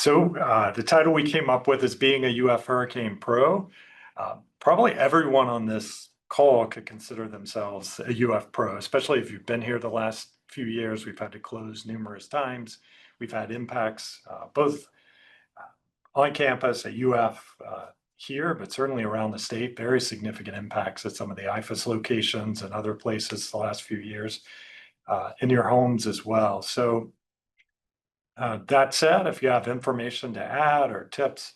The title we came up with is being a UF Hurricane Pro. Probably everyone on this call could consider themselves a UF Pro, especially if you've been here the last few years. We've had to close numerous times. We've had impacts both on campus at UF here, but certainly around the state, very significant impacts at some of the IFAS locations and other places the last few years, in your homes as well. That said, if you have information to add or tips,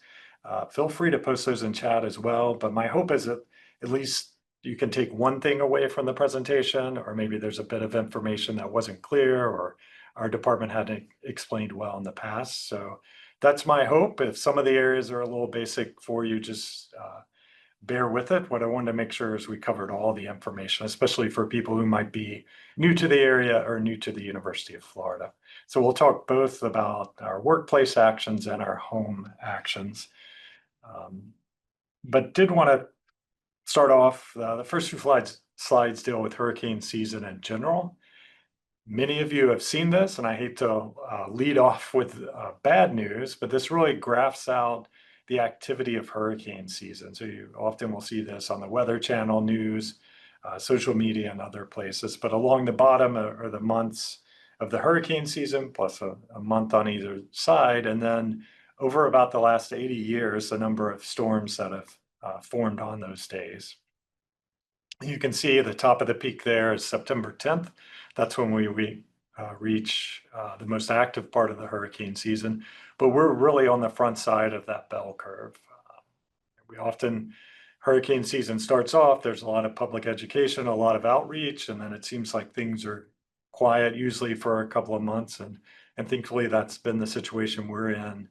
feel free to post those in chat as well. But my hope is that at least you can take one thing away from the presentation, or maybe there's a bit of information that wasn't clear or our department hadn't explained well in the past. So that's my hope. If some of the areas are a little basic for you, just bear with it. What I wanted to make sure is we covered all the information, especially for people who might be new to the area or new to the University of Florida. So we'll talk both about our workplace actions and our home actions. But did want to start off, the first few slides deal with hurricane season in general. Many of you have seen this, and I hate to lead off with bad news, but this really graphs out the activity of hurricane season. So you often will see this on the Weather Channel news, social media, and other places. But along the bottom are the months of the hurricane season, plus a month on either side. And then over about the last 80 years, the number of storms that have formed on those days. You can see the top of the peak there is September 10th. That's when we reach the most active part of the hurricane season, but we're really on the front side of that bell curve. Hurricane season starts off, there's a lot of public education, a lot of outreach, and then it seems like things are quiet usually for a couple of months, and thankfully that's been the situation we're in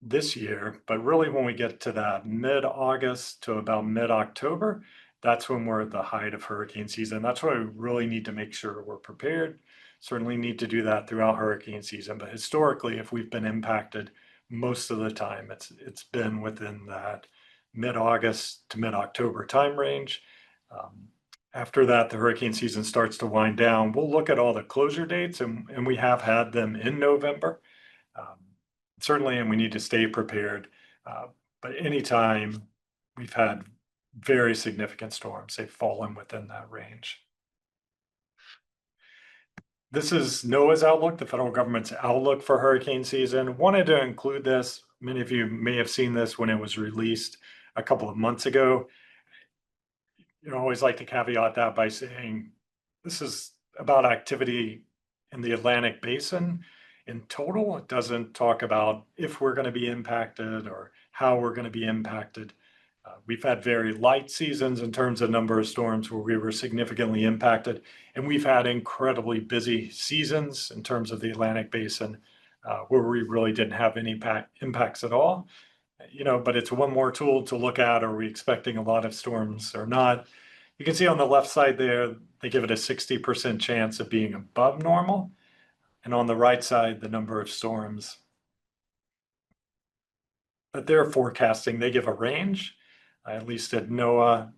this year. But really when we get to that mid-August to about mid-October, that's when we're at the height of hurricane season. That's why we really need to make sure we're prepared. Certainly need to do that throughout hurricane season. But historically, if we've been impacted, most of the time it's been within that mid-August to mid-October time range. After that, the hurricane season starts to wind down. We'll look at all the closure dates, and we have had them in November. Certainly, and we need to stay prepared. But anytime we've had very significant storms, they've fallen within that range. This is NOAA's outlook, the federal government's outlook for hurricane season. Wanted to include this. Many of you may have seen this when it was released a couple of months ago. You always like to caveat that by saying this is about activity in the Atlantic Basin in total. It doesn't talk about if we're going to be impacted or how we're going to be impacted. We've had very light seasons in terms of number of storms where we were significantly impacted, and we've had incredibly busy seasons in terms of the Atlantic Basin where we really didn't have any impacts at all. But it's one more tool to look at. Are we expecting a lot of storms or not? You can see on the left side there, they give it a 60% chance of being above normal. And on the right side, the number of storms that they're forecasting, they give a range. At least at NOAA,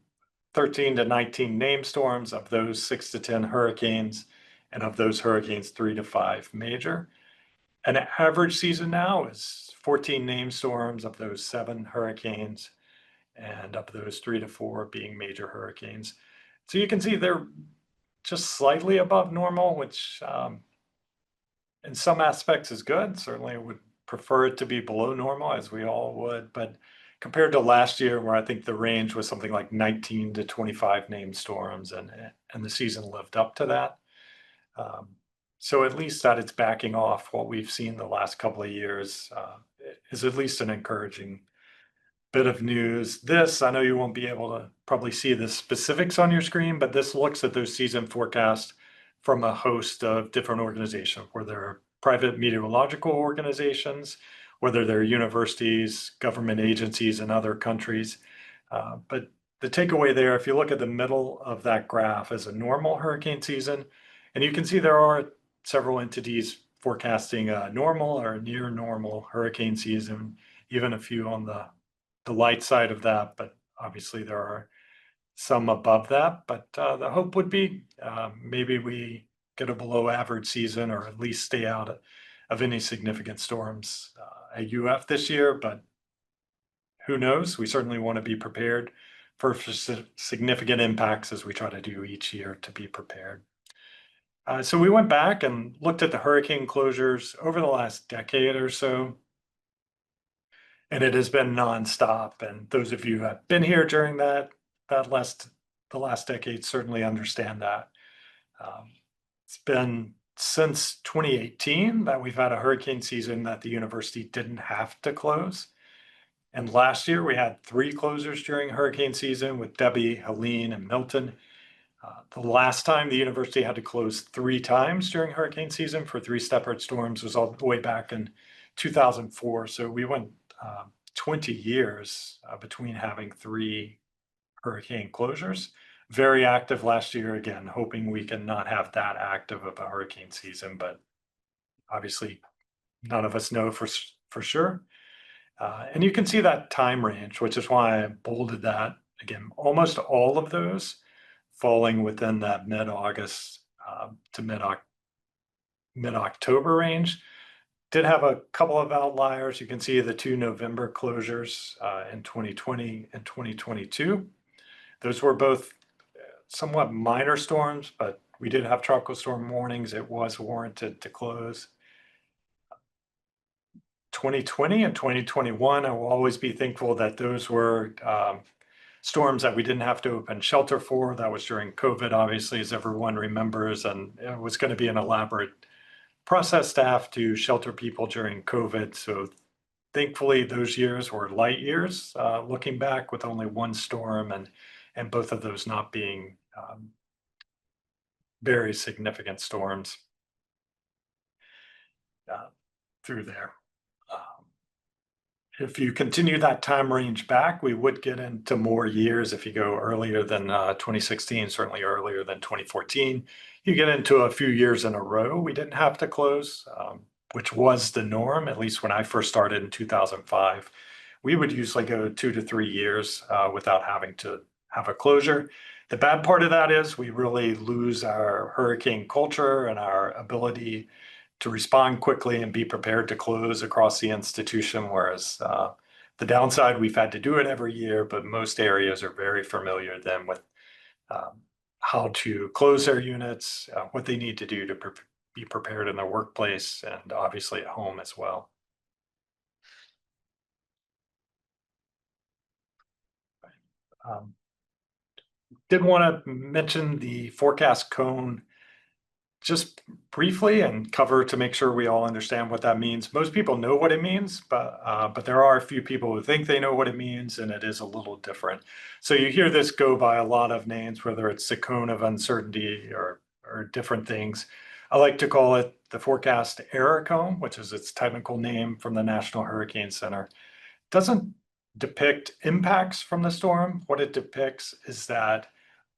13 to 19 named storms, of those 6 to 10 hurricanes, and of those hurricanes, 3 to 5 major. An average season now is 14 named storms, of those 7 hurricanes, and of those 3 to 4 being major hurricanes. So you can see they're just slightly above normal, which in some aspects is good. Certainly would prefer it to be below normal, as we all would, but compared to last year, where I think the range was something like 19 to 25 named storms, and the season lived up to that. So at least that it's backing off what we've seen the last couple of years is at least an encouraging bit of news. This, I know you won't be able to probably see the specifics on your screen, but this looks at those season forecasts from a host of different organizations, where there are private meteorological organizations, whether they're universities, government agencies in other countries. But the takeaway there, if you look at the middle of that graph, is a normal hurricane season. And you can see there are several entities forecasting a normal or near normal hurricane season, even a few on the light side of that. But obviously there are some above that. But the hope would be maybe we get a below average season, or at least stay out of any significant storms at UF this year, but who knows? We certainly want to be prepared for significant impacts as we try to do each year to be prepared. So we went back and looked at the hurricane closures over the last decade or so, and it has been nonstop. And those of you who have been here during the last decade certainly understand that. It's been since 2018 that we've had a hurricane season that the university didn't have to close. And last year we had 3 closures during hurricane season with Debbie, Helene, and Milton. The last time the university had to close 3 times during hurricane season for 3 separate storms was all the way back in 2004. So we went 20 years between having 3 hurricane closures. Very active last year, again, hoping we can not have that active of a hurricane season, but obviously none of us know for sure. And you can see that time range, which is why I bolded that. Again, almost all of those falling within that mid-August to mid-October range. Did have a couple of outliers. You can see the 2 November closures in 2020 and 2022. Those were both somewhat minor storms, but we did have tropical storm warnings. It was warranted to close. 2020 and 2021, I will always be thankful that those were storms that we didn't have to open shelter for. That was during COVID, obviously, as everyone remembers, and it was going to be an elaborate process to have to shelter people during COVID. So thankfully, those years were light years, looking back with only 1 storm and both of those not being very significant storms through there. If you continue that time range back, we would get into more years. If you go earlier than 2016, certainly earlier than 2014, you get into a few years in a row. We didn't have to close, which was the norm, at least when I first started in 2005. We would usually go 2 to 3 years without having to have a closure. The bad part of that is we really lose our hurricane culture and our ability to respond quickly and be prepared to close across the institution, whereas the downside, we've had to do it every year, but most areas are very familiar then with how to close their units, what they need to do to be prepared in their workplace and obviously at home as well. Did want to mention the forecast cone just briefly and cover to make sure we all understand what that means. Most people know what it means, but there are a few people who think they know what it means, and it is a little different. So you hear this go by a lot of names, whether it's the cone of uncertainty or different things. I like to call it the forecast error cone, which is its technical name from the National Hurricane Center. It doesn't depict impacts from the storm. What it depicts is that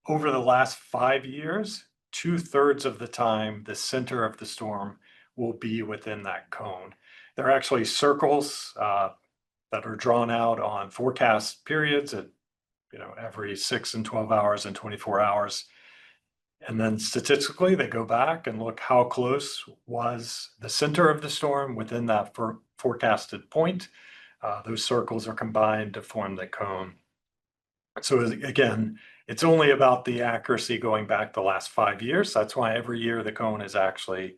over the last 5 years, 2/3 of the time, the center of the storm will be within that cone. There are actually circles that are drawn out on forecast periods at every 6 and 12 hours and 24 hours. And then statistically, they go back and look how close was the center of the storm within that forecasted point. Those circles are combined to form the cone. So again, it's only about the accuracy going back the last 5 years. That's why every year the cone is actually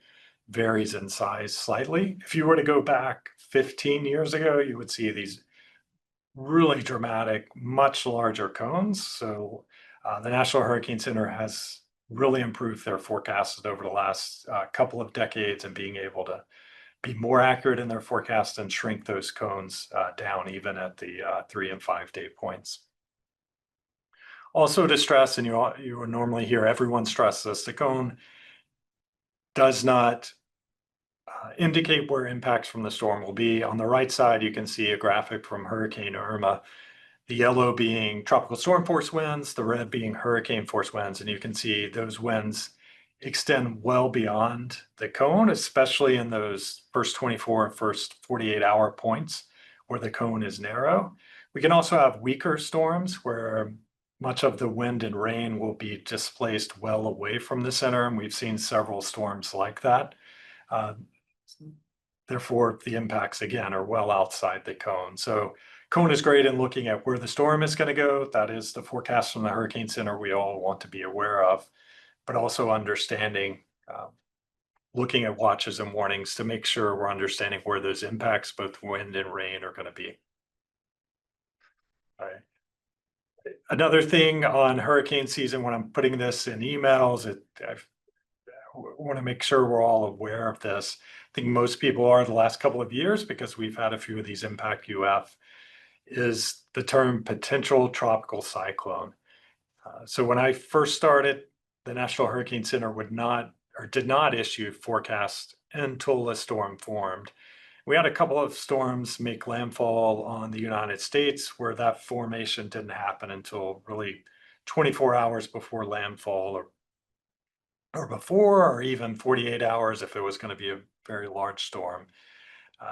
varies in size slightly. If you were to go back 15 years ago, you would see these really dramatic, much larger cones. So the National Hurricane Center has really improved their forecasts over the last couple of decades and being able to be more accurate in their forecast and shrink those cones down even at the 3 and 5 day points. Also to stress, and you will normally hear everyone stress this, the cone does not indicate where impacts from the storm will be. On the right side, you can see a graphic from Hurricane Irma, the yellow being tropical storm force winds, the red being hurricane force winds, and you can see those winds extend well beyond the cone, especially in those first 24 and first 48-hour points where the cone is narrow. We can also have weaker storms where much of the wind and rain will be displaced well away from the center, and we've seen several storms like that. Therefore, the impacts again are well outside the cone. So cone is great in looking at where the storm is going to go. That is the forecast from the Hurricane Center we all want to be aware of, but also understanding, looking at watches and warnings to make sure we're understanding where those impacts, both wind and rain, are going to be. All right. Another thing on hurricane season, when I'm putting this in emails, I want to make sure we're all aware of this. I think most people are the last couple of years because we've had a few of these impact UF, is the term potential tropical cyclone. So when I first started, the National Hurricane Center would not or did not issue forecasts until the storm formed. We had a couple of storms make landfall on the United States where that formation didn't happen until really 24 hours before landfall, or before, or even 48 hours if it was going to be a very large storm.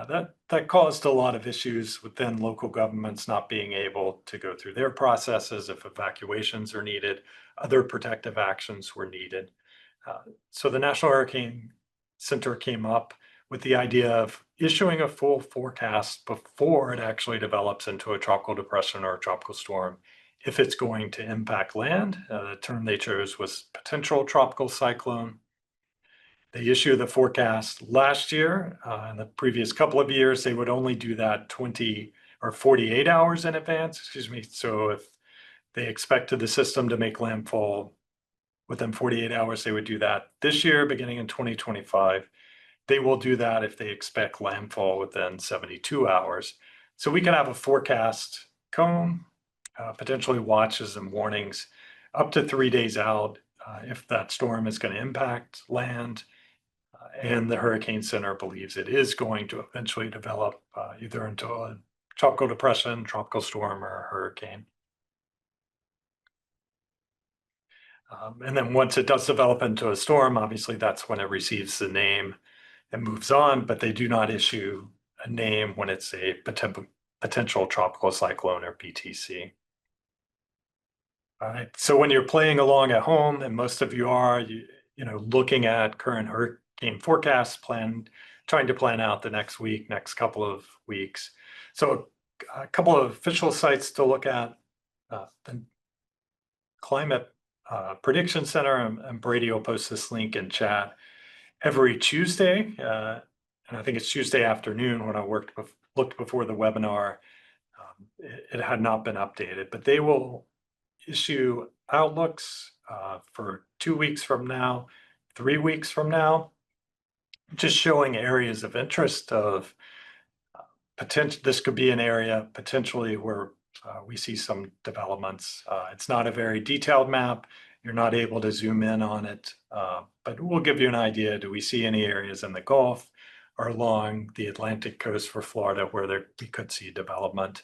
That caused a lot of issues within local governments not being able to go through their processes if evacuations are needed, other protective actions were needed. So the National Hurricane Center came up with the idea of issuing a full forecast before it actually develops into a tropical depression or a tropical storm. If it's going to impact land, the term they chose was potential tropical cyclone. They issue the forecast last year. In the previous couple of years, they would only do that 20 or 48 hours in advance, excuse me. So if they expected the system to make landfall within 48 hours, they would do that. This year, beginning in 2025, they will do that if they expect landfall within 72 hours. So we can have a forecast cone, potentially watches and warnings up to 3 days out if that storm is going to impact land. And the Hurricane Center believes it is going to eventually develop either into a tropical depression, tropical storm, or a hurricane. And then once it does develop into a storm, obviously that's when it receives the name and moves on, but they do not issue a name when it's a potential tropical cyclone or PTC. All right. So when you're playing along at home, and most of you are, looking at current hurricane forecasts, trying to plan out the next week, next couple of weeks. So a couple of official sites to look at, the Climate Prediction Center, and Brady will post this link in chat every Tuesday. And I think it's Tuesday afternoon when I looked before the webinar. It had not been updated, but they will issue outlooks for 2 weeks from now, 3 weeks from now, just showing areas of interest of potential. This could be an area potentially where we see some developments. It's not a very detailed map. You're not able to zoom in on it, but we'll give you an idea. Do we see any areas in the Gulf or along the Atlantic coast for Florida where we could see development?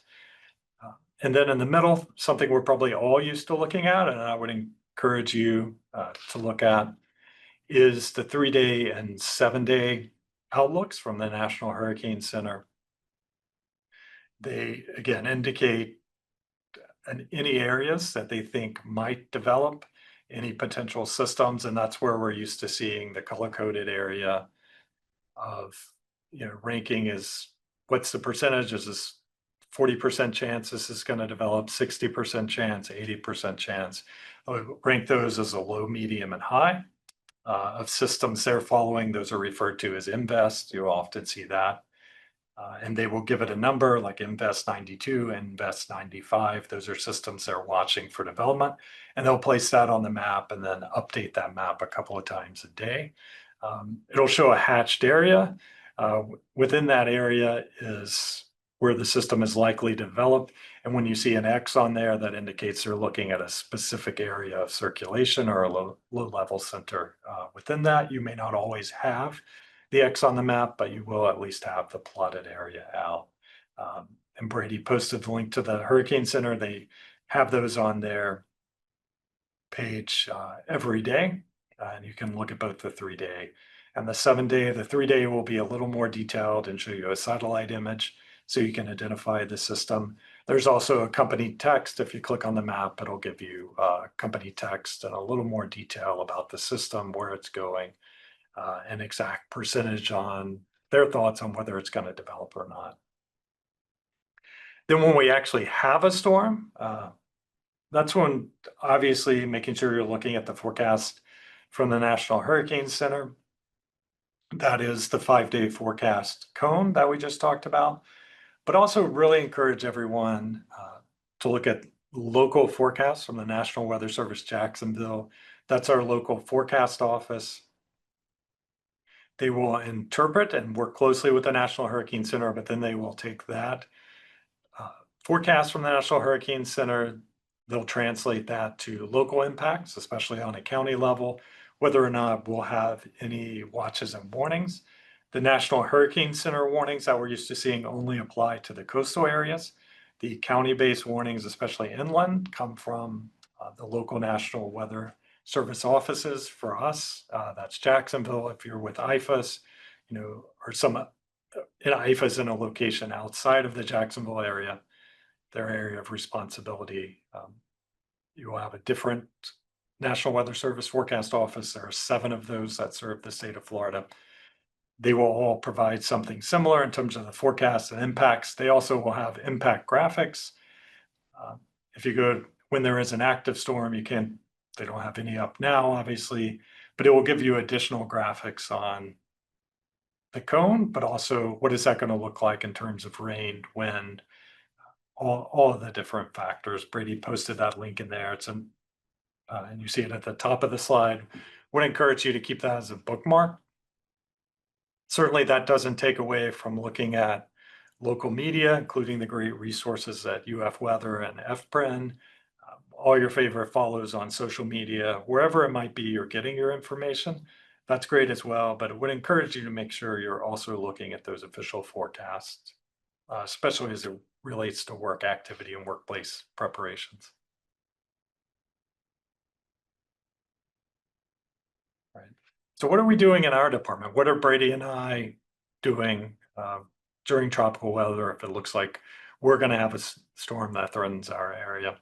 And then in the middle, something we're probably all used to looking at, and I would encourage you to look at, is the 3-day and 7-day outlooks from the National Hurricane Center. They, again, indicate any areas that they think might develop, any potential systems, and that's where we're used to seeing the color-coded area of, ranking is what's the percentage? Is this 40% chance this is going to develop, 60% chance, 80% chance? I would rank those as a low, medium, and high. Of systems they're following, those are referred to as Invest. You'll often see that. And they will give it a number like Invest 92 and Invest 95. Those are systems they're watching for development. And they'll place that on the map and then update that map a couple of times a day. It'll show a hatched area. Within that area is where the system is likely to develop. And when you see an X on there, that indicates they're looking at a specific area of circulation or a low level center. Within that, you may not always have the X on the map, but you will at least have the plotted area out. And Brady posted the link to the Hurricane Center. They have those on their page every day. And you can look at both the 3-day and the 7-day. The 3-day will be a little more detailed and show you a satellite image so you can identify the system. There's also a company text. If you click on the map, it'll give you company text and a little more detail about the system, where it's going, an exact percentage on their thoughts on whether it's going to develop or not. Then when we actually have a storm, that's when obviously making sure you're looking at the forecast from the National Hurricane Center. That is the 5-day forecast cone that we just talked about, but also really encourage everyone to look at local forecasts from the National Weather Service Jacksonville. That's our local forecast office. They will interpret and work closely with the National Hurricane Center, but then they will take that forecast from the National Hurricane Center. They'll translate that to local impacts, especially on a county level, whether or not we'll have any watches and warnings. The National Hurricane Center warnings that we're used to seeing only apply to the coastal areas. The county-based warnings, especially inland, come from the local National Weather Service offices for us. That's Jacksonville. If you're with IFAS, or some IFAS in a location outside of the Jacksonville area, their area of responsibility. You will have a different National Weather Service forecast office. There are 7 of those that serve the state of Florida. They will all provide something similar in terms of the forecast and impacts. They also will have impact graphics. If you go when there is an active storm, they don't have any up now, obviously, but it will give you additional graphics on the cone, but also what is that going to look like in terms of rain, wind, all of the different factors. Brady posted that link in there. And you see it at the top of the slide. Would encourage you to keep that as a bookmark. Certainly that doesn't take away from looking at local media, including the great resources at UF Weather and FPRIN, all your favorite follows on social media, wherever it might be you're getting your information. That's great as well, but it would encourage you to make sure you're also looking at those official forecasts, especially as it relates to work activity and workplace preparations. Right. So what are we doing in our department? What are Brady and I doing during tropical weather if it looks like we're going to have a storm that threatens our area?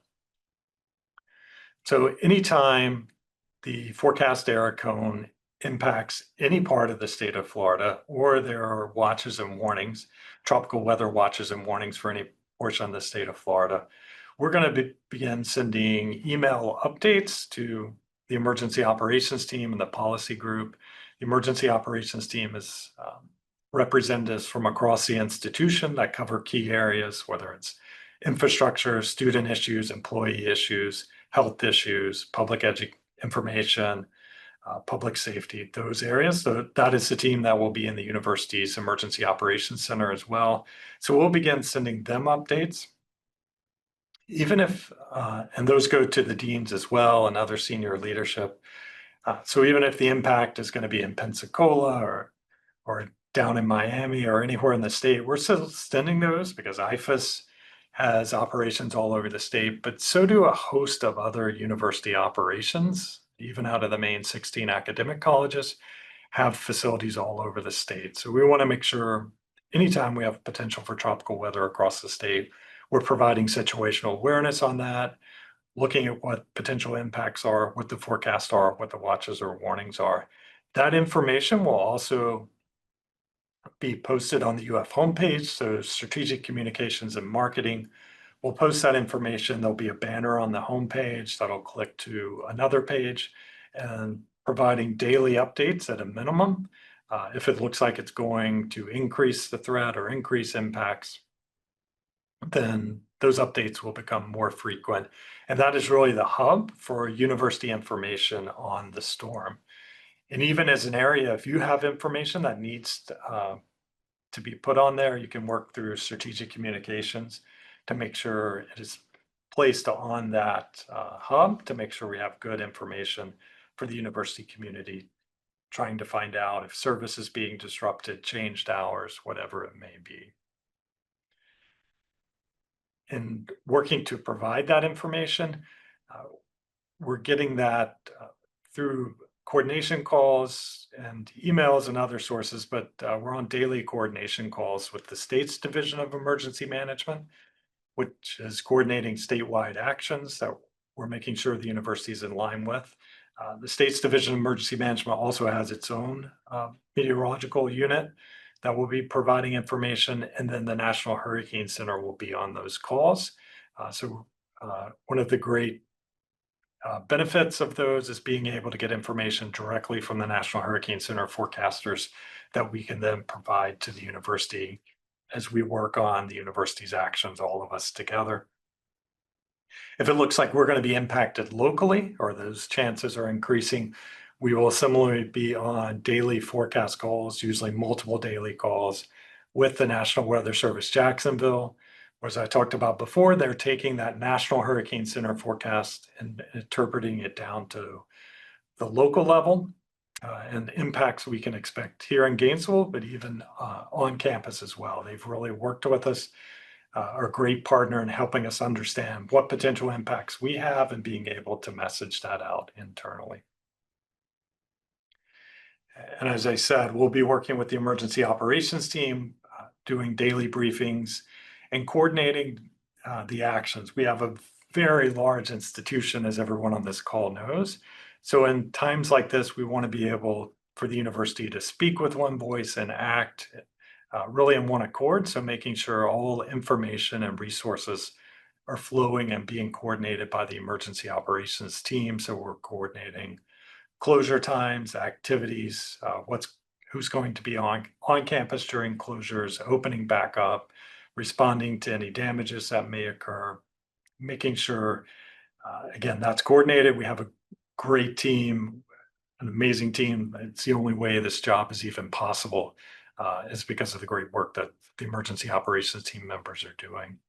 So anytime the forecast error cone impacts any part of the state of Florida, or there are watches and warnings, tropical weather watches and warnings for any portion of the state of Florida, we're going to begin sending email updates to the emergency operations team and the policy group. The emergency operations team is representatives from across the institution that cover key areas, whether it's infrastructure, student issues, employee issues, health issues, public information, public safety, those areas. So that is the team that will be in the university's emergency operations center as well. So we'll begin sending them updates. Even if, and those go to the deans as well and other senior leadership. So even if the impact is going to be in Pensacola or down in Miami or anywhere in the state, we're still sending those because IFAS has operations all over the state, but so do a host of other university operations, even out of the main 16 academic colleges, have facilities all over the state. So we want to make sure anytime we have potential for tropical weather across the state, we're providing situational awareness on that, looking at what potential impacts are, what the forecasts are, what the watches or warnings are. That information will also be posted on the UF homepage. So strategic communications and marketing will post that information. There'll be a banner on the homepage that'll click to another page and providing daily updates at a minimum. If it looks like it's going to increase the threat or increase impacts, then those updates will become more frequent. And that is really the hub for university information on the storm. And even as an area, if you have information that needs to be put on there, you can work through strategic communications to make sure it is placed on that hub to make sure we have good information for the university community, trying to find out if service is being disrupted, changed hours, whatever it may be. And working to provide that information, we're getting that through coordination calls and emails and other sources, but we're on daily coordination calls with the state's Division of Emergency Management, which is coordinating statewide actions that we're making sure the university is in line with. The state's Division of Emergency Management also has its own meteorological unit that will be providing information, and then the National Hurricane Center will be on those calls. One of the great benefits of those is being able to get information directly from the National Hurricane Center forecasters that we can then provide to the university as we work on the university's actions, all of us together. If it looks like we're going to be impacted locally or those chances are increasing, we will similarly be on daily forecast calls, usually multiple daily calls with the National Weather Service Jacksonville. As I talked about before, they're taking that National Hurricane Center forecast and interpreting it down to the local level and impacts we can expect here in Gainesville, but even on campus as well. They've really worked with us, are a great partner in helping us understand what potential impacts we have and being able to message that out internally. And as I said, we'll be working with the emergency operations team, doing daily briefings and coordinating the actions. We have a very large institution, as everyone on this call knows. So in times like this, we want to be able for the university to speak with one voice and act really in one accord. So making sure all information and resources are flowing and being coordinated by the emergency operations team. So we're coordinating closure times, activities, who's going to be on campus during closures, opening back up, responding to any damages that may occur, making sure, again, that's coordinated. We have a great team, an amazing team. It's the only way this job is even possible is because of the great work that the emergency operations team members are doing.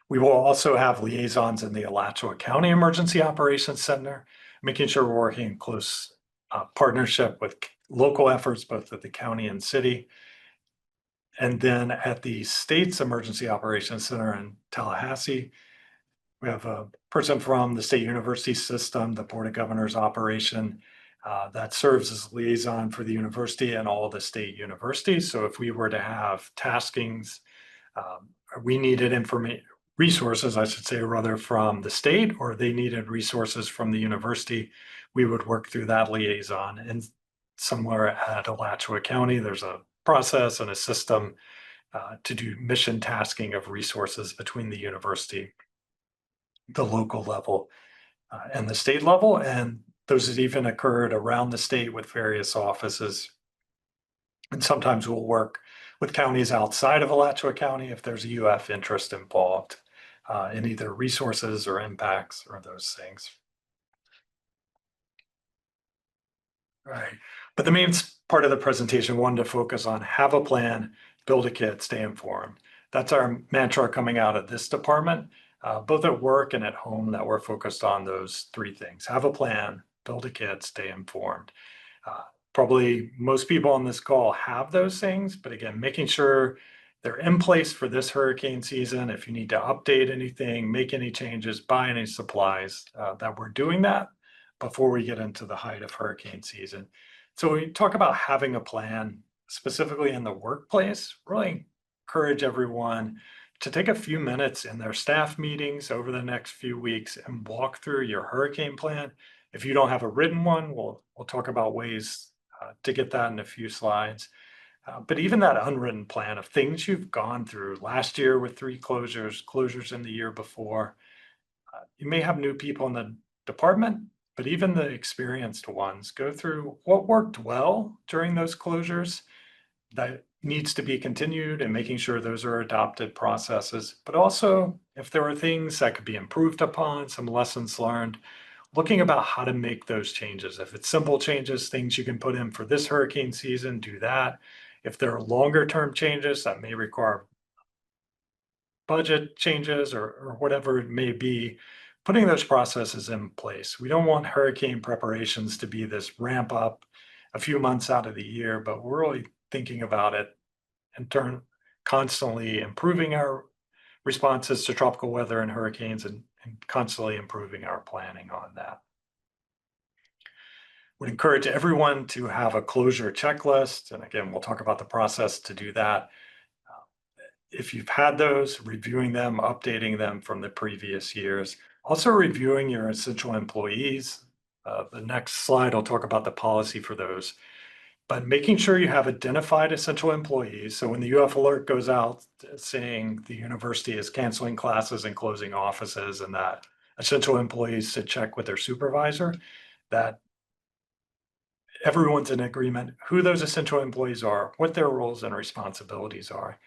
We will also have liaisons in the Alachua County Emergency Operations Center, making sure we're working in close partnership with local efforts, both at the county and city. And then at the state's Emergency Operations Center in Tallahassee, we have a person from the state university system, the Board of Governors operation, that serves as liaison for the university and all the state universities. So if we were to have taskings, we needed resources, I should say, rather from the state, or they needed resources from the university, we would work through that liaison. And somewhere at Alachua County, there's a process and a system to do mission tasking of resources between the university, the local level, and the state level. And those have even occurred around the state with various offices. And sometimes we'll work with counties outside of Alachua County if there's a UF interest involved in either resources or impacts or those things. Right. But the main part of the presentation wanted to focus on have a plan, build a kit, stay informed. That's our mantra coming out of this department, both at work and at home, that we're focused on those three things. Have a plan, build a kit, stay informed. Probably most people on this call have those things, but again, making sure they're in place for this hurricane season. If you need to update anything, make any changes, buy any supplies, that we're doing that before we get into the height of hurricane season. So we talk about having a plan, specifically in the workplace, really encourage everyone to take a few minutes in their staff meetings over the next few weeks and walk through your hurricane plan. If you don't have a written one, we'll talk about ways to get that in a few slides. But even that unwritten plan of things you've gone through last year with 3 closures in the year before. You may have new people in the department, but even the experienced ones go through what worked well during those closures that needs to be continued and making sure those are adopted processes. But also, if there are things that could be improved upon, some lessons learned, looking about how to make those changes. If it's simple changes, things you can put in for this hurricane season, do that. If there are longer term changes that may require budget changes or whatever it may be, putting those processes in place. We don't want hurricane preparations to be this ramp up a few months out of the year, but we're really thinking about it in turn, constantly improving our responses to tropical weather and hurricanes and constantly improving our planning on that. Would encourage everyone to have a closure checklist. And again, we'll talk about the process to do that. If you've had those, reviewing them, updating them from the previous years. Also reviewing your essential employees. The next slide, I'll talk about the policy for those. But making sure you have identified essential employees. So when the UF alert goes out saying the university is canceling classes and closing offices and that essential employees should check with their supervisor, that everyone's in agreement who those essential employees are, what their roles and responsibilities are.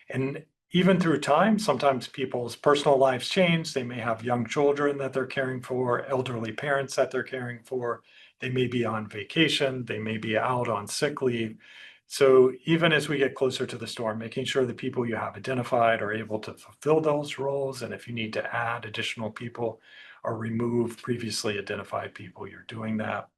And even through time, sometimes people's personal lives change. They may have young children that they're caring for, elderly parents that they're caring for. They may be on vacation. They may be out on sick leave. So even as we get closer to the storm, making sure the people you have identified are able to fulfill those roles. And if you need to add additional people or remove previously identified people, you're doing that.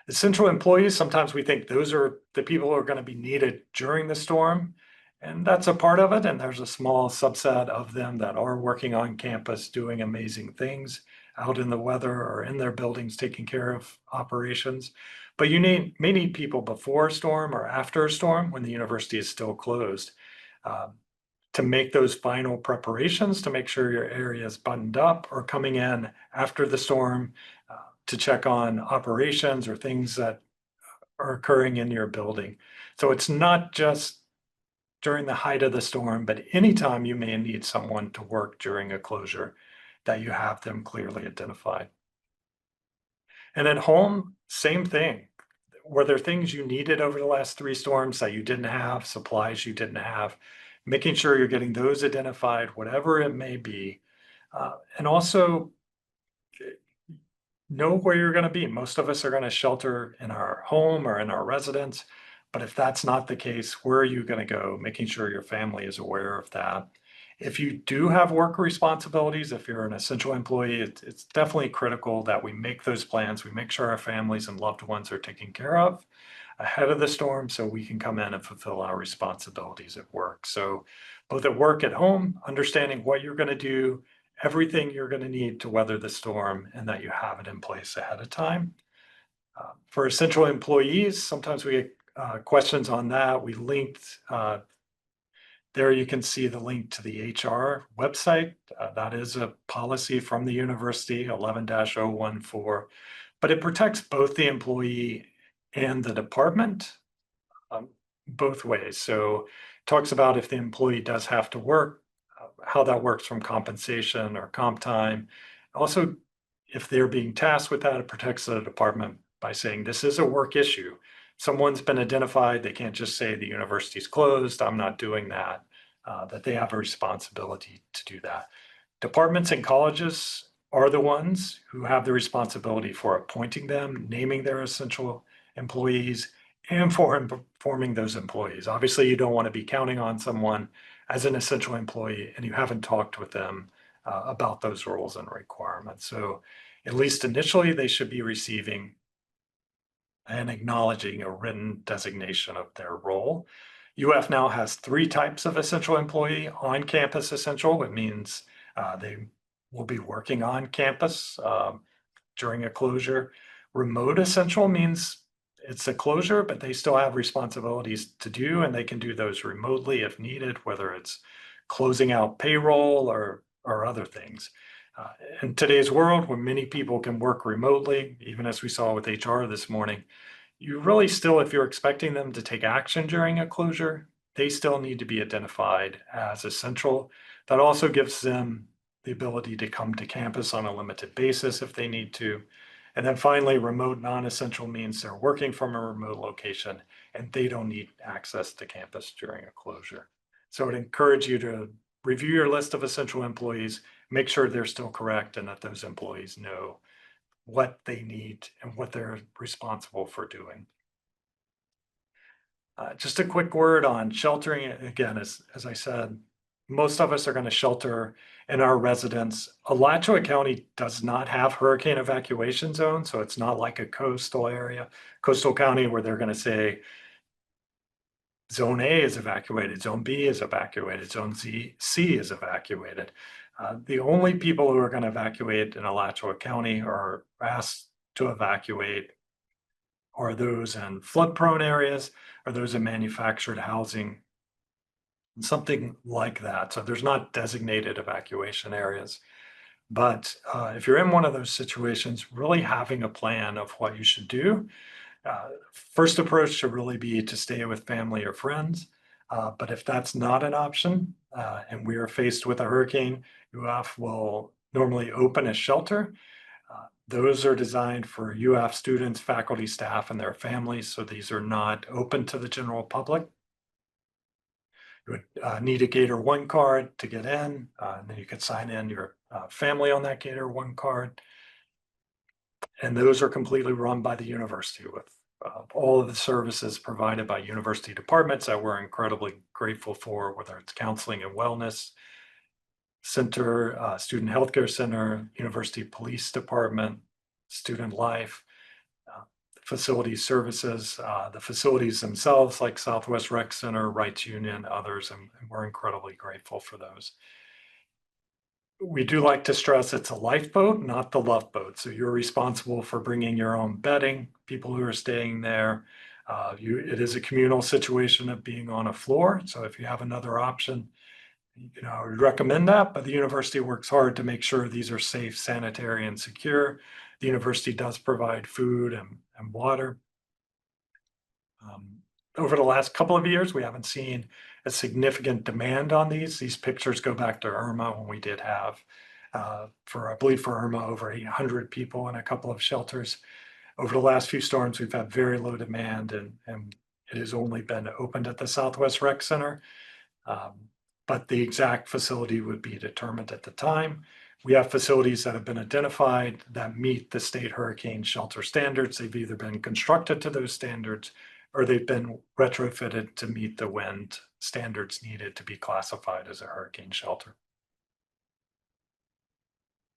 Essential employees, sometimes we think those are the people who are going to be needed during the storm. And that's a part of it. And there's a small subset of them that are working on campus doing amazing things out in the weather or in their buildings taking care of operations. But you may need people before a storm or after a storm when the university is still closed to make those final preparations to make sure your area is buttoned up, or coming in after the storm to check on operations or things that are occurring in your building. So it's not just during the height of the storm, but anytime you may need someone to work during a closure, that you have them clearly identified. And at home, same thing. Were there things you needed over the last 3 storms that you didn't have, supplies you didn't have? Making sure you're getting those identified, whatever it may be. And also know where you're going to be. Most of us are going to shelter in our home or in our residence. But if that's not the case, where are you going to go? Making sure your family is aware of that. If you do have work responsibilities, if you're an essential employee, it's definitely critical that we make those plans. We make sure our families and loved ones are taken care of ahead of the storm so we can come in and fulfill our responsibilities at work. So both at work, at home, understanding what you're going to do, everything you're going to need to weather the storm, and that you have it in place ahead of time. For essential employees, sometimes we get questions on that. We linked there, you can see the link to the HR website. That is a policy from the university, 11-014, but it protects both the employee and the department um, both ways. So it talks about if the employee does have to work, how that works from compensation or comp time. Also, if they're being tasked with that, it protects the department by saying this is a work issue. Someone's been identified. They can't just say the university's closed. I'm not doing that. That they have a responsibility to do that. Departments and colleges are the ones who have the responsibility for appointing them, naming their essential employees, and for informing those employees. Obviously, you don't want to be counting on someone as an essential employee and you haven't talked with them about those roles and requirements. So at least initially, they should be receiving and acknowledging a written designation of their role. UF now has 3 types of essential employee: on-campus essential. It means they will be working on campus during a closure. Remote essential means it's a closure, but they still have responsibilities to do, and they can do those remotely if needed, whether it's closing out payroll or other things. In today's world, where many people can work remotely, even as we saw with HR this morning, you really still, if you're expecting them to take action during a closure, they still need to be identified as essential. That also gives them the ability to come to campus on a limited basis if they need to. And then finally, remote non-essential means they're working from a remote location and they don't need access to campus during a closure. So I'd encourage you to review your list of essential employees, make sure they're still correct and that those employees know what they need and what they're responsible for doing. Just a quick word on sheltering. Again, as I said, most of us are going to shelter in our residence. Alachua County does not have hurricane evacuation zone, so it's not like a coastal area, coastal county where they're going to say zone A is evacuated, zone B is evacuated, zone C is evacuated. The only people who are going to evacuate in Alachua County or asked to evacuate are those in flood-prone areas or those in manufactured housing, something like that. So there's not designated evacuation areas. But if you're in one of those situations, really having a plan of what you should do. First approach should really be to stay with family or friends. But if that's not an option, and we are faced with a hurricane, UF will normally open a shelter. Those are designed for UF students, faculty, staff, and their families. So these are not open to the general public. You would need a Gator 1 card to get in, and then you could sign in your family on that Gator 1 card. And those are completely run by the university with all of the services provided by university departments that we're incredibly grateful for, whether it's counseling and wellness center, student healthcare center, university police department, student life, uh, facility services, the facilities themselves like Southwest Rec Center, Rights Union, others, and we're incredibly grateful for those. We do like to stress it's a lifeboat, not the love boat. So you're responsible for bringing your own bedding, people who are staying there. It is a communal situation of being on a floor. So if you have another option, I would recommend that, but the university works hard to make sure these are safe, sanitary, and secure. The university does provide food and water. Over the last couple of years, we haven't seen a significant demand on these. These pictures go back to Irma when we did have, I believe for Irma, over 800 people in a couple of shelters. Over the last few storms, we've had very low demand, and it has only been opened at the Southwest Rec Center. But the exact facility would be determined at the time. We have facilities that have been identified that meet the state hurricane shelter standards. They've either been constructed to those standards or they've been retrofitted to meet the wind standards needed to be classified as a hurricane shelter.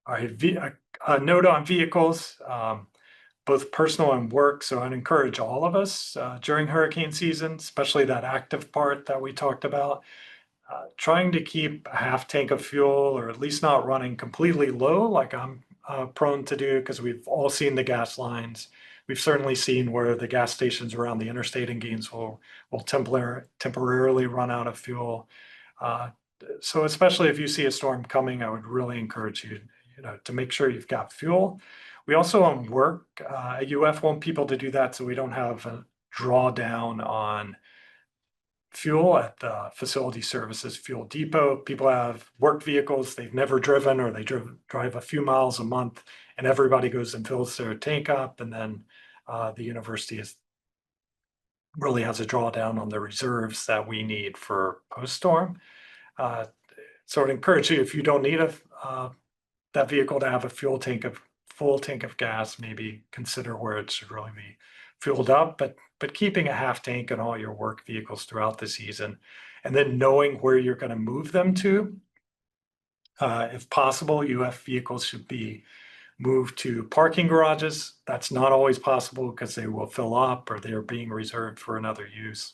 All right, a note on vehicles, both personal and work. So I'd encourage all of us during hurricane season, especially that active part that we talked about, trying to keep a half tank of fuel or at least not running completely low like I'm prone to do, because we've all seen the gas lines. We've certainly seen where the gas stations around the interstate in Gainesville will temporarily run out of fuel. So especially if you see a storm coming, I would really encourage you, to make sure you've got fuel. We also on work at UF want people to do that so we don't have a drawdown on fuel at the facility services fuel depot. People have work vehicles they've never driven, or they drive a few miles a month, and everybody goes and fills their tank up, and then the university really has a drawdown on the reserves that we need for post-storm. So I'd encourage you, if you don't need that vehicle to have a full tank of gas, maybe consider where it should really be fueled up, but keeping a half tank on all your work vehicles throughout the season, and then knowing where you're going to move them to. If possible, UF vehicles should be moved to parking garages. That's not always possible because they will fill up or they're being reserved for another use.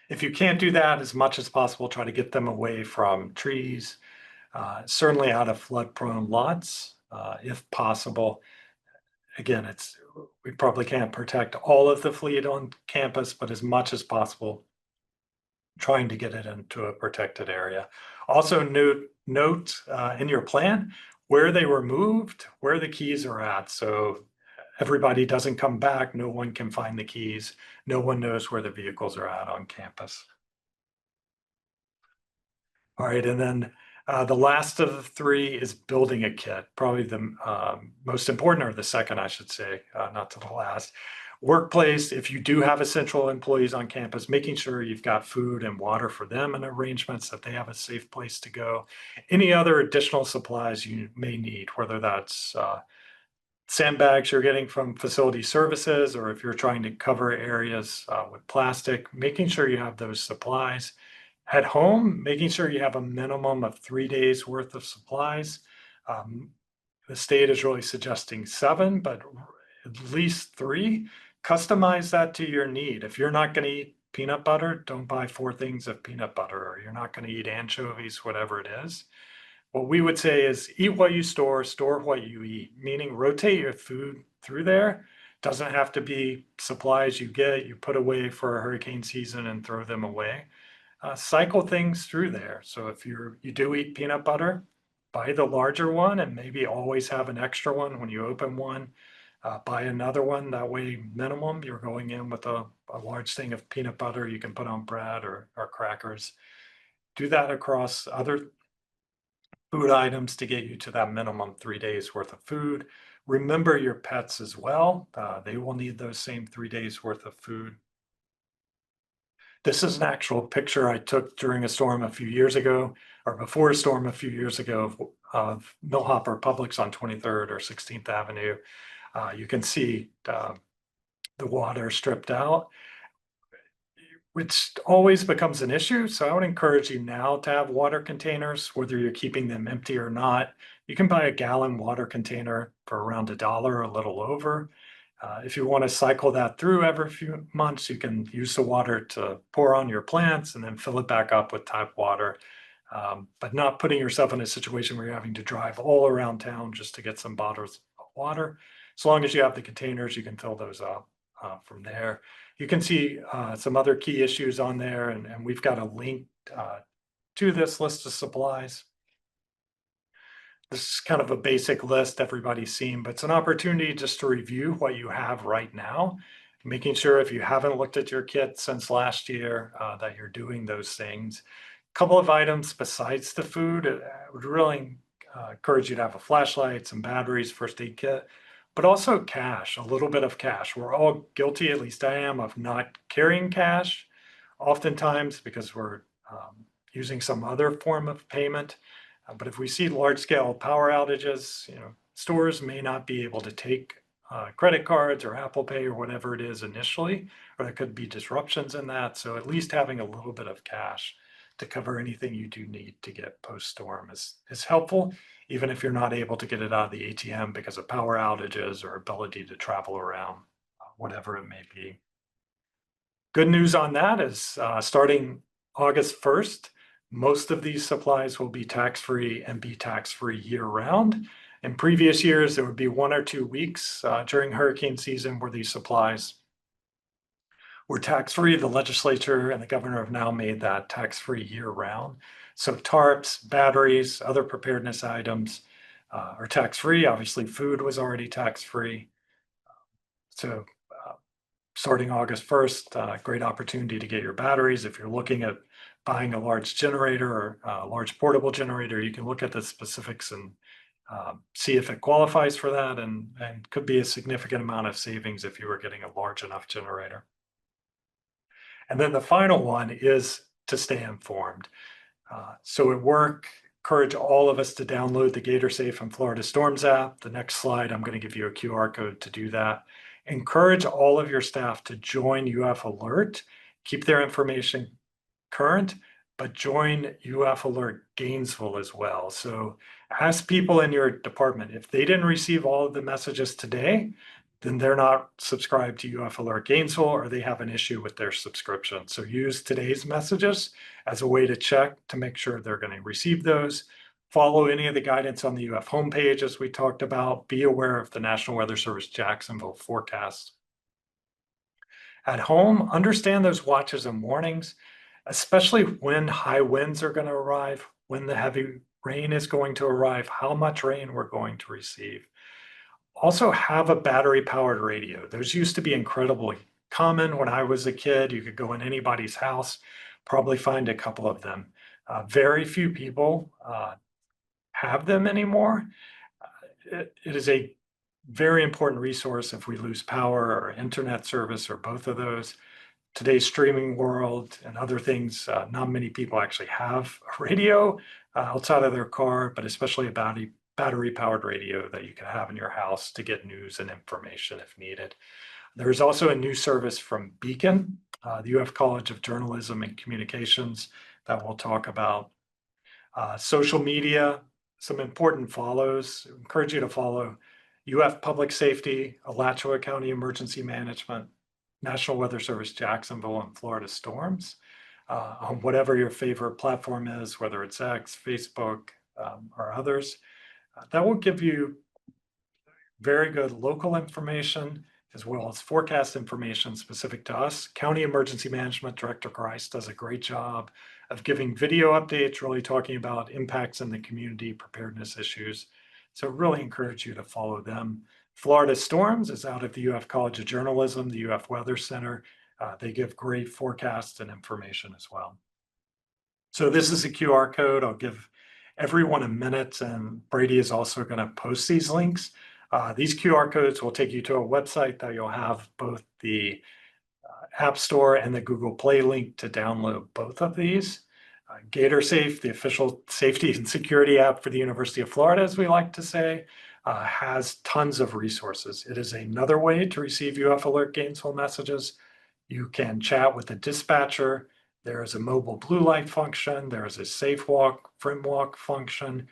If you can't do that, as much as possible, try to get them away from trees, certainly out of flood-prone lots, if possible. Again, we probably can't protect all of the fleet on campus, but as much as possible, trying to get it into a protected area. Also note in your plan where they were moved, where the keys are at. So everybody doesn't come back. No one can find the keys. No one knows where the vehicles are at on campus. All right, and then the last of the three is building a kit. Probably the most important, or the second, I should say, not to the last. Workplace, if you do have essential employees on campus, making sure you've got food and water for them and arrangements that they have a safe place to go. Any other additional supplies you may need, whether that's sandbags you're getting from facility services, or if you're trying to cover areas with plastic, making sure you have those supplies. At home, making sure you have a minimum of 3 days worth of supplies. The state is really suggesting 7, but at least 3. Customize that to your need. If you're not going to eat peanut butter, don't buy 4 things of peanut butter, or you're not going to eat anchovies, whatever it is. What we would say is eat what you store what you eat, meaning rotate your food through there. Doesn't have to be supplies you put away for a hurricane season and throw them away. Cycle things through there. So if you do eat peanut butter, buy the larger one and maybe always have an extra one when you open one. Buy another one. That way, minimum, you're going in with a large thing of peanut butter you can put on bread or crackers. Do that across other food items to get you to that minimum 3 days worth of food. Remember your pets as well. They will need those same 3 days worth of food. This is an actual picture I took during a storm a few years ago, or before a storm a few years ago, of Millhopper Publix on 23rd or 16th Avenue. You can see the water stripped out, which always becomes an issue. So I would encourage you now to have water containers, whether you're keeping them empty or not. You can buy a gallon water container for around $1, a little over. If you want to cycle that through every few months, you can use the water to pour on your plants and then fill it back up with tap water. But not putting yourself in a situation where you're having to drive all around town just to get some bottles of water. As long as you have the containers, you can fill those up from there. You can see some other key issues on there, and we've got a link to this list of supplies. This is kind of a basic list everybody's seen, but it's an opportunity just to review what you have right now, making sure if you haven't looked at your kit since last year that you're doing those things. A couple of items besides the food, I would really encourage you to have a flashlight, some batteries, first aid kit, but also cash, a little bit of cash. We're all guilty, at least I am, of not carrying cash oftentimes because we're using some other form of payment. But if we see large scale power outages, stores may not be able to take credit cards or Apple Pay or whatever it is initially, or there could be disruptions in that. So at least having a little bit of cash to cover anything you do need to get post-storm is helpful, even if you're not able to get it out of the ATM because of power outages or ability to travel around, whatever it may be. Good news on that is starting August 1st, most of these supplies will be tax-free and be tax-free year-round. In previous years, there would be 1 or 2 weeks during hurricane season where these supplies were tax-free. The legislature and the governor have now made that tax-free year-round. So tarps, batteries, other preparedness items are tax-free. Obviously, food was already tax-free. So starting August 1st, great opportunity to get your batteries. If you're looking at buying a large generator or a large portable generator, you can look at the specifics and see if it qualifies for that, and could be a significant amount of savings if you were getting a large enough generator. And then the final one is to stay informed. So at work, encourage all of us to download the GatorSafe and Florida Storms app. The next slide, I'm going to give you a QR code to do that. Encourage all of your staff to join UF Alert, keep their information current, but join UF Alert Gainesville as well. So ask people in your department, if they didn't receive all of the messages today, then they're not subscribed to UF Alert Gainesville, or they have an issue with their subscription. So use today's messages as a way to check to make sure they're going to receive those. Follow any of the guidance on the UF homepage as we talked about. Be aware of the National Weather Service Jacksonville forecast. At home, understand those watches and warnings, especially when high winds are going to arrive, when the heavy rain is going to arrive, how much rain we're going to receive. Also have a battery powered radio. Those used to be incredibly common when I was a kid. You could go in anybody's house, probably find a couple of them. Very few people have them anymore. It is a very important resource if we lose power or internet service or both of those. Today's streaming world and other things, not many people actually have a radio outside of their car, but especially a battery powered radio that you can have in your house to get news and information if needed. There's also a new service from Beacon, the UF College of Journalism and Communications, that we'll talk about. Social media, some important follows. I encourage you to follow UF Public Safety, Alachua County Emergency Management, National Weather Service Jacksonville, and Florida Storms on whatever your favorite platform is, whether it's X, Facebook, or others. That will give you very good local information as well as forecast information specific to us. County Emergency Management Director Grice does a great job of giving video updates, really talking about impacts in the community, preparedness issues. So really encourage you to follow them. Florida Storms is out of the UF College of Journalism, the UF Weather Center. They give great forecasts and information as well. So this is a QR code. I'll give everyone a minute, and Brady is also going to post these links. These QR codes will take you to a website that you'll have both the App Store and the Google Play link to download both of these. GatorSafe, the official safety and security app for the University of Florida, as we like to say, has tons of resources. It is another way to receive UF Alert Gainesville messages. You can chat with the dispatcher. There is a mobile blue light function. There is a safe walk, frim walk function,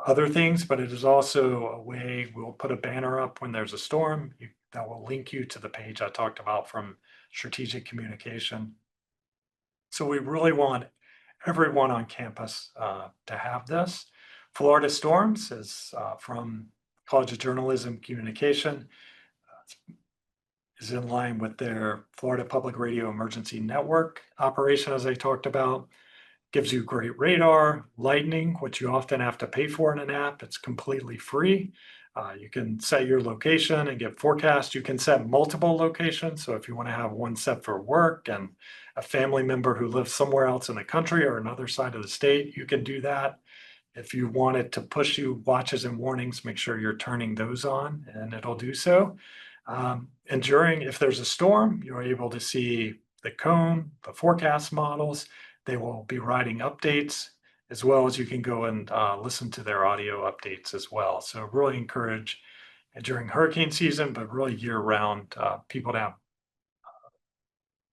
other things, but it is also a way we'll put a banner up when there's a storm that will link you to the page I talked about from strategic communication. So we really want everyone on campus to have this. Florida Storms is from College of Journalism Communication, is in line with their Florida Public Radio Emergency Network operation, as I talked about. Gives you great radar, lightning, which you often have to pay for in an app. It's completely free. You can set your location and get forecast. You can set multiple locations. So if you want to have one set for work and a family member who lives somewhere else in the country or another side of the state, you can do that. If you want it to push you watches and warnings, make sure you're turning those on and it'll do so. And if there's a storm, you're able to see the cone, the forecast models. They will be writing updates, as well as you can go and listen to their audio updates as well. So really encourage during hurricane season, but really year round, people to have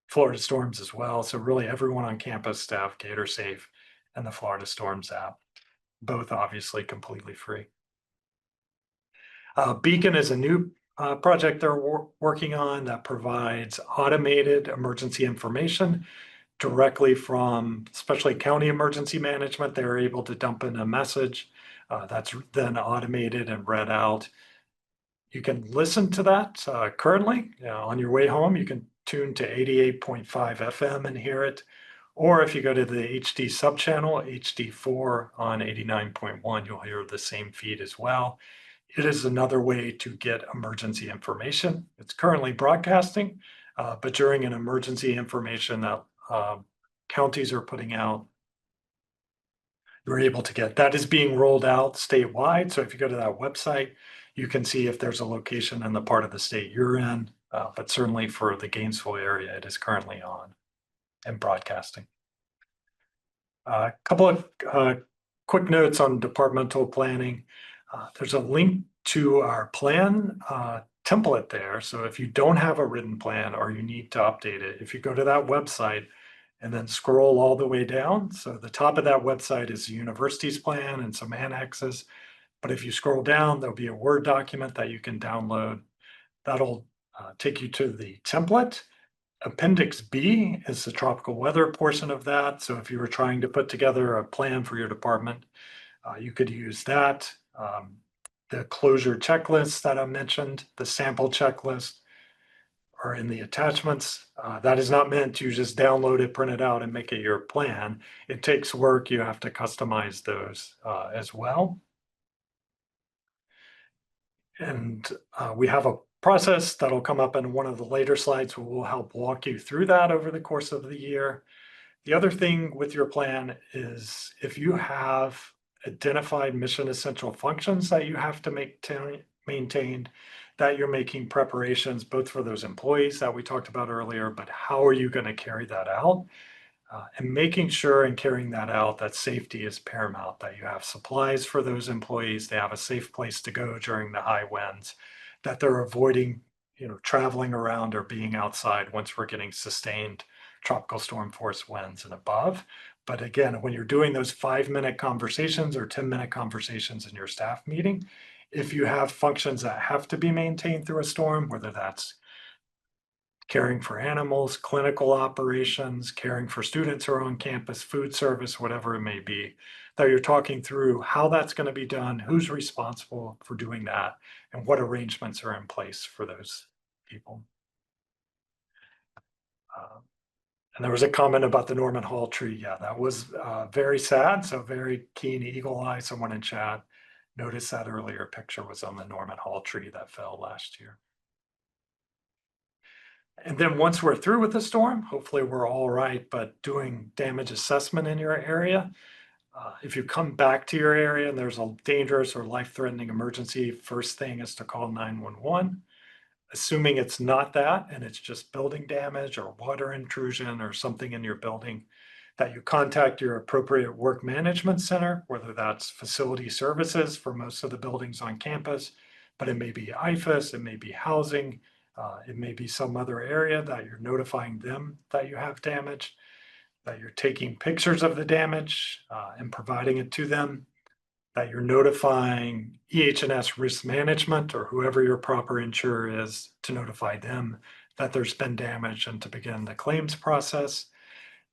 Florida Storms as well. So really everyone on campus to have GatorSafe and the Florida Storms app, both obviously completely free. Beacon is a new project they're working on that provides automated emergency information directly from, especially county emergency management. They're able to dump in a message that's then automated and read out. You can listen to that currently on your way home. You can tune to 88.5 FM and hear it. Or if you go to the HD subchannel, HD4 on 89.1, you'll hear the same feed as well. It is another way to get emergency information. It's currently broadcasting, but during an emergency information that counties are putting out, you're able to get that is being rolled out statewide. So if you go to that website, you can see if there's a location in the part of the state you're in, but certainly for the Gainesville area, it is currently on and broadcasting. A couple of quick notes on departmental planning. There's a link to our plan template there. So if you don't have a written plan or you need to update it, if you go to that website and then scroll all the way down, so the top of that website is the university's plan and some annexes. But if you scroll down, there'll be a Word document that you can download. That'll take you to the template. Appendix B is the tropical weather portion of that. So if you were trying to put together a plan for your department, you could use that. The closure checklist that I mentioned, the sample checklist are in the attachments. That is not meant to just download it, print it out, and make it your plan. It takes work. You have to customize those as well. And we have a process that'll come up in one of the later slides where we'll help walk you through that over the course of the year. The other thing with your plan is if you have identified mission essential functions that you have to maintain, that you're making preparations both for those employees that we talked about earlier, but how are you going to carry that out? And making sure and carrying that out, that safety is paramount, that you have supplies for those employees, they have a safe place to go during the high winds, that they're avoiding, traveling around or being outside once we're getting sustained tropical storm force winds and above. But again, when you're doing those 5-minute conversations or 10-minute conversations in your staff meeting, if you have functions that have to be maintained through a storm, whether that's caring for animals, clinical operations, caring for students who are on campus, food service, whatever it may be, that you're talking through how that's going to be done, who's responsible for doing that, and what arrangements are in place for those people. And there was a comment about the Norman Hall tree. Yeah, that was very sad. So very keen eagle eye, someone in chat Notice that earlier picture was on the Norman Hall tree that fell last year. And then once we're through with the storm, hopefully we're all right, but doing damage assessment in your area. If you come back to your area and there's a dangerous or life-threatening emergency, first thing is to call 911. Assuming it's not that and it's just building damage or water intrusion or something in your building, that you contact your appropriate work management center, whether that's facility services for most of the buildings on campus, but it may be IFAS, it may be housing, it may be some other area that you're notifying them that you have damage, that you're taking pictures of the damage and providing it to them, that you're notifying EH&S risk management or whoever your proper insurer is to notify them that there's been damage and to begin the claims process.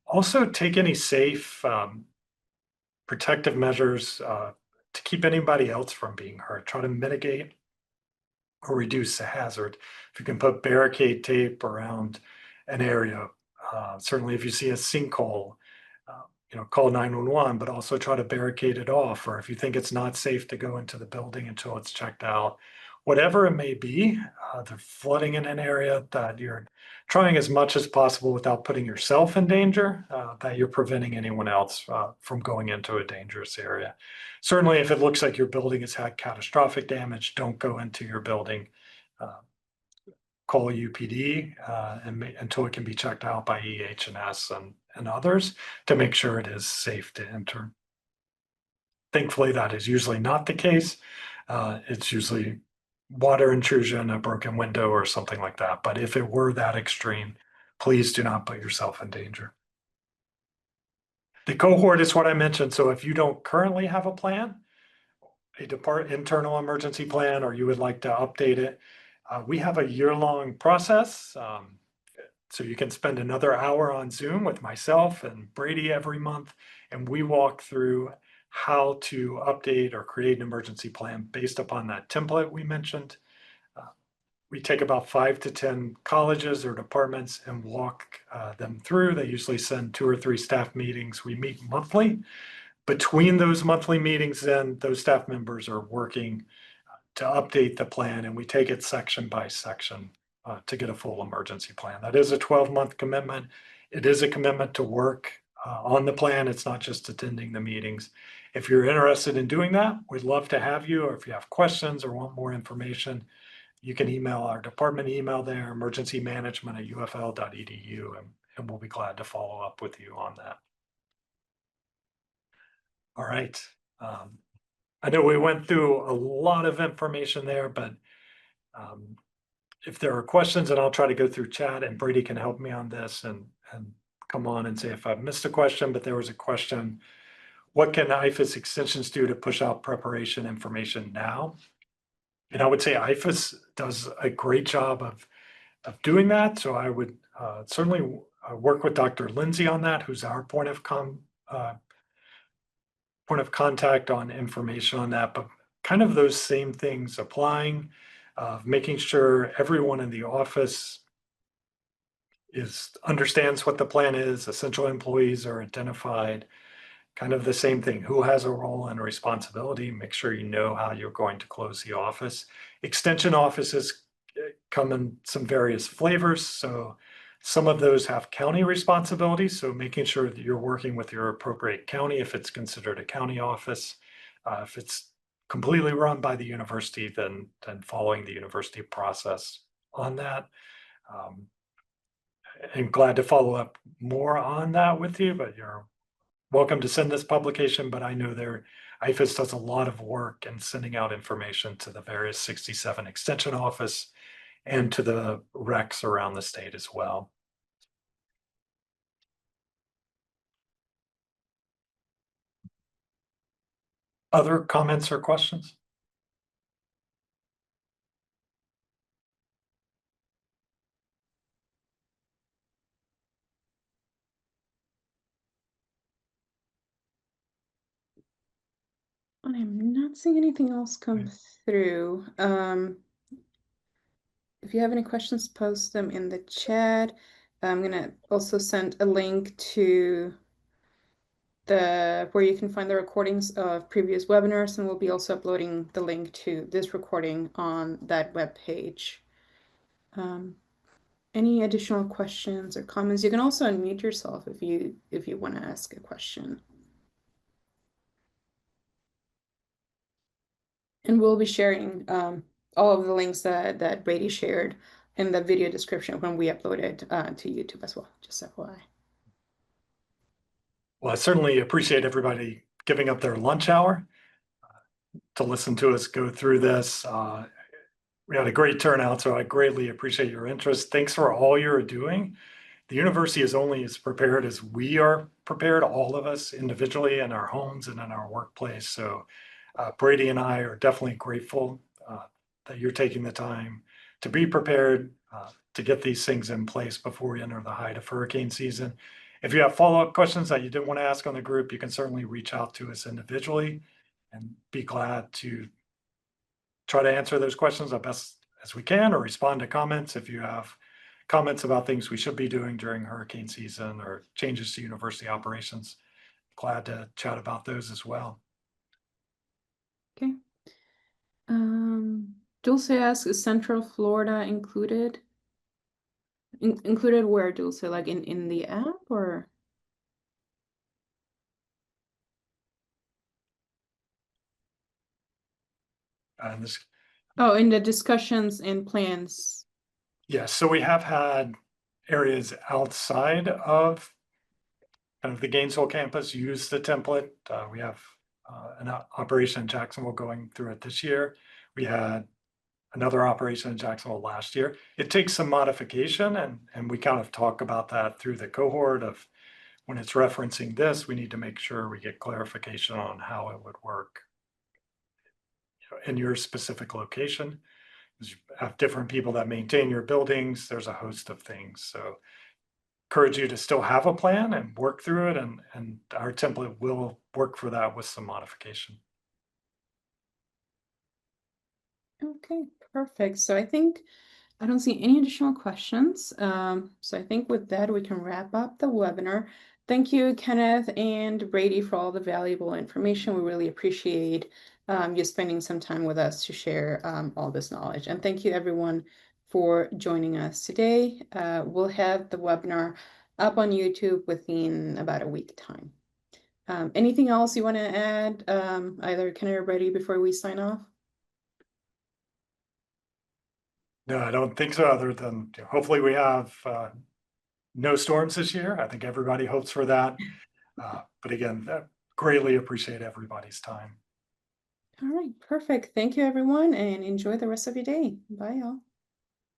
Also, take any safe protective measures to keep anybody else from being hurt. Try to mitigate or reduce the hazard. If you can put barricade tape around an area, certainly if you see a sinkhole, call 911, but also try to barricade it off. Or if you think it's not safe to go into the building until it's checked out, whatever it may be, the flooding in an area that you're trying as much as possible without putting yourself in danger, that you're preventing anyone else from going into a dangerous area. Certainly, if it looks like your building has had catastrophic damage, don't go into your building. Call UPD until it can be checked out by EH&S and others to make sure it is safe to enter. Thankfully, that is usually not the case. It's usually water intrusion, a broken window, or something like that. But if it were that extreme, please do not put yourself in danger. The cohort is what I mentioned. So if you don't currently have a plan, internal emergency plan, or you would like to update it, we have a year-long process. So you can spend another hour on Zoom with myself and Brady every month, and we walk through how to update or create an emergency plan based upon that template we mentioned. We take about 5 to 10 colleges or departments and walk them through. They usually send 2 or 3 staff meetings. We meet monthly. Between those monthly meetings, then those staff members are working to update the plan, and we take it section by section to get a full emergency plan. That is a 12-month commitment. It is a commitment to work on the plan. It's not just attending the meetings. If you're interested in doing that, we'd love to have you, or if you have questions or want more information, you can email our department email there, emergencymanagement@ufl.edu, and we'll be glad to follow up with you on that. All right. I know we went through a lot of information there, but if there are questions, and I'll try to go through chat, and Brady can help me on this and come on and say if I've missed a question, but there was a question, what can IFAS extensions do to push out preparation information now? And I would say IFAS does a great job of doing that. So I would certainly work with Dr. Lindsay on that, who's our point of contact on information on that, but kind of those same things applying, making sure everyone in the office understands what the plan is, essential employees are identified, kind of the same thing, who has a role and responsibility, make sure you know how you're going to close the office. Extension offices come in some various flavors, so some of those have county responsibilities, so making sure that you're working with your appropriate county if it's considered a county office. If it's completely run by the university, then following the university process on that. I'm glad to follow up more on that with you, but you're welcome to send this publication. But I know IFAS does a lot of work in sending out information to the various 67 extension office and to the recs around the state as well. Other comments or questions? I'm not seeing anything else come through. If you have any questions, post them in the chat. I'm gonna also send a link to where you can find the recordings of previous webinars, and we'll be also uploading the link to this recording on that web page. Any additional questions or comments? You can also unmute yourself if you want to ask a question. And we'll be sharing all of the links that Brady shared in the video description when we upload it to YouTube as well, just FYI. Well, I certainly appreciate everybody giving up their lunch hour to listen to us go through this. We had a great turnout, so I greatly appreciate your interest. Thanks for all you're doing. The university is only as prepared as we are prepared, all of us individually in our homes and in our workplace. So Brady and I are definitely grateful that you're taking the time to be prepared to get these things in place before we enter the height of hurricane season. If you have follow-up questions that you didn't want to ask on the group, you can certainly reach out to us individually and be glad to try to answer those questions as best as we can, or respond to comments if you have comments about things we should be doing during hurricane season or changes to university operations. Glad to chat about those as well. Okay. Dulce asks, is Central Florida included? Included where, Dulce? Like in the app or? And this, Oh, in the discussions and plans. yes, so we have had areas outside of kind of the Gainesville campus use the template. We have an operation in Jacksonville going through it this year. We had another operation in Jacksonville last year. It takes some modification, and we kind of talk about that through the cohort of when it's referencing this, we need to make sure we get clarification on how it would work in your specific location. You have different people that maintain your buildings. There's a host of things. So encourage you to still have a plan and work through it. And our template will work for that with some modification. Okay, perfect. So I don't see any additional questions. So I think with that, we can wrap up the webinar. Thank you, Kenneth and Brady, for all the valuable information. We really appreciate you spending some time with us to share all this knowledge. And thank you, everyone, for joining us today. We'll have the webinar up on YouTube within about a week time. Anything else you want to add, either Kenneth or Brady, before we sign off? No, I don't think so, other than hopefully we have no storms this year. I think everybody hopes for that. But again, greatly appreciate everybody's time. All right, perfect. Thank you, everyone, and enjoy the rest of your day. Bye, y'all.